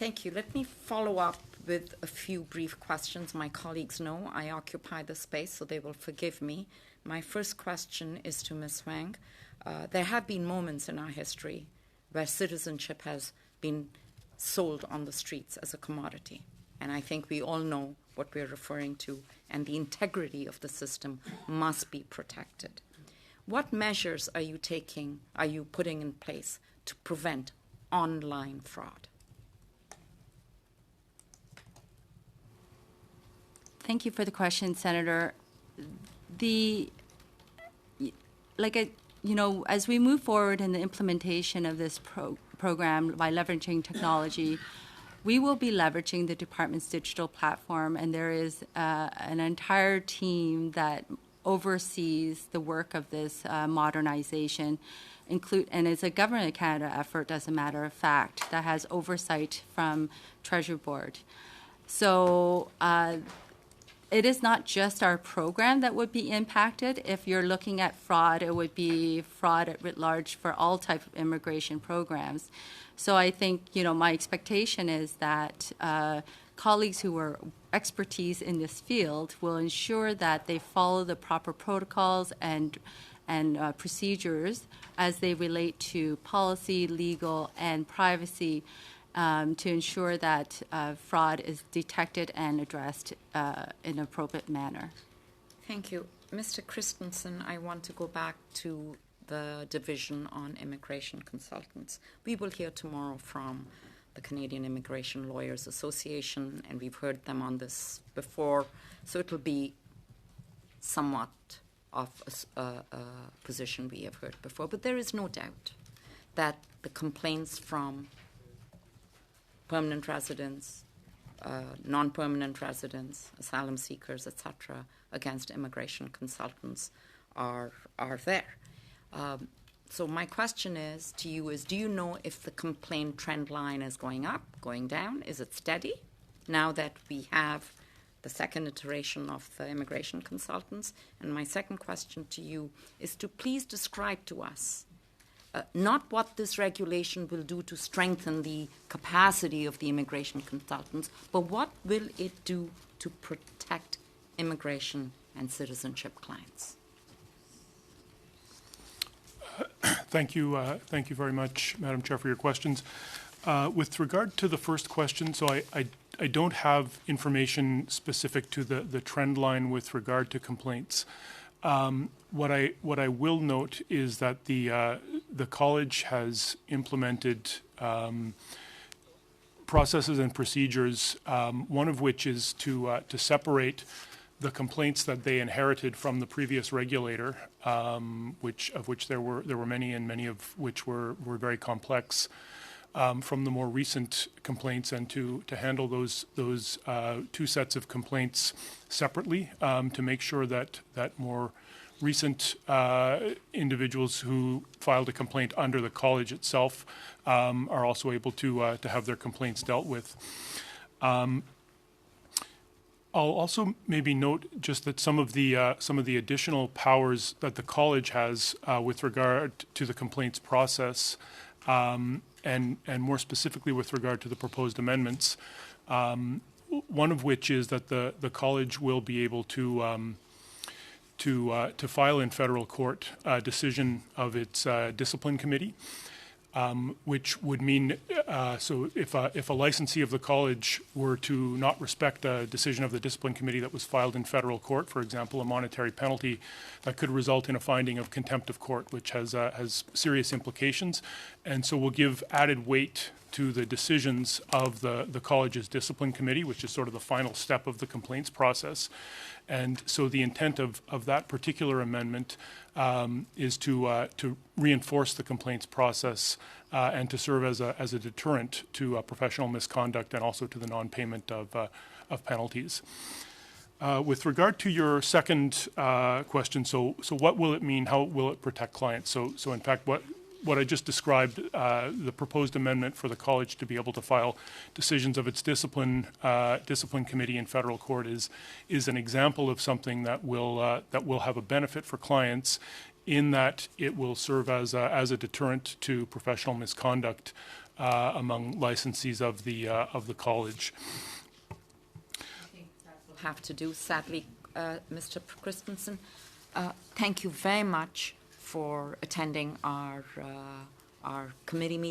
Thank you. Let me follow up with a few brief questions. My colleagues know I occupy the space, so they will forgive me. My first question is to Ms. Wang. There have been moments in our history where citizenship has been sold on the streets as a commodity. And I think we all know what we're referring to, and the integrity of the system must be protected. What measures are you putting in place to prevent online fraud? Thank you for the question, Senator. As we move forward in the implementation of this program by leveraging technology, we will be leveraging the department's digital platform, and there is an entire team that oversees the work of this modernization, and it's a Government of Canada effort, as a matter of fact, that has oversight from Treasury Board. So it is not just our program that would be impacted. If you're looking at fraud, it would be fraud at writ large for all types of immigration programs. So I think, my expectation is that colleagues who are expertise in this field will ensure that they follow the proper protocols and procedures as they relate to policy, legal, and privacy, to ensure that fraud is detected and addressed in an appropriate manner. Thank you. Mr. Christensen, I want to go back to the Division on Immigration Consultants. We will hear tomorrow from the Canadian Immigration Lawyers Association, and we've heard them on this before, so it will be somewhat of a position we have heard before. But there is no doubt that the complaints from permanent residents, non-permanent residents, asylum seekers, etc., against immigration consultants are there. So my question is to you is, do you know if the complaint trend line is going up, going down? Is it steady now that we have the second iteration of the immigration consultants? And my second question to you is to please describe to us not what this regulation will do to strengthen the capacity of the immigration consultants, but what will it do to protect immigration and citizenship clients? Thank you very much, Madam Chair, for your questions. With regard to the first question, so I don't have information specific to the trend line with regard to complaints. What I will note is that the college has implemented processes and procedures, one of which is to separate the complaints that they inherited from the previous regulator, of which there were many, and many of which were very complex, from the more recent complaints, and to handle those two sets of complaints separately, to make sure that more recent individuals who filed a complaint under the college itself are also able to have their complaints dealt with. I'll also maybe note just that some of the additional powers that the college has with regard to the complaints process, and more specifically with regard to the proposed amendments, one of which is that the college will be able to file in federal court a decision of its discipline committee, which would mean, so if a licensee of the college were to not respect a decision of the discipline committee that was filed in federal court, for example, a monetary penalty, that could result in a finding of contempt of court, which has serious implications, and so will give added weight to the decisions of the college's discipline committee, which is sort of the final step of the complaints process. And so the intent of that particular amendment is to reinforce the complaints process and to serve as a deterrent to professional misconduct, and also to the non-payment of penalties. With regard to your second question, so what will it mean? How will it protect clients? So in fact, what I just described, the proposed amendment for the college to be able to file decisions of its discipline committee in federal court is an example of something that will have a benefit for clients, in that it will serve as a deterrent to professional misconduct among licensees of the college. We'll have to do, sadly, Mr. Christensen. Thank you very much for attending our committee meeting.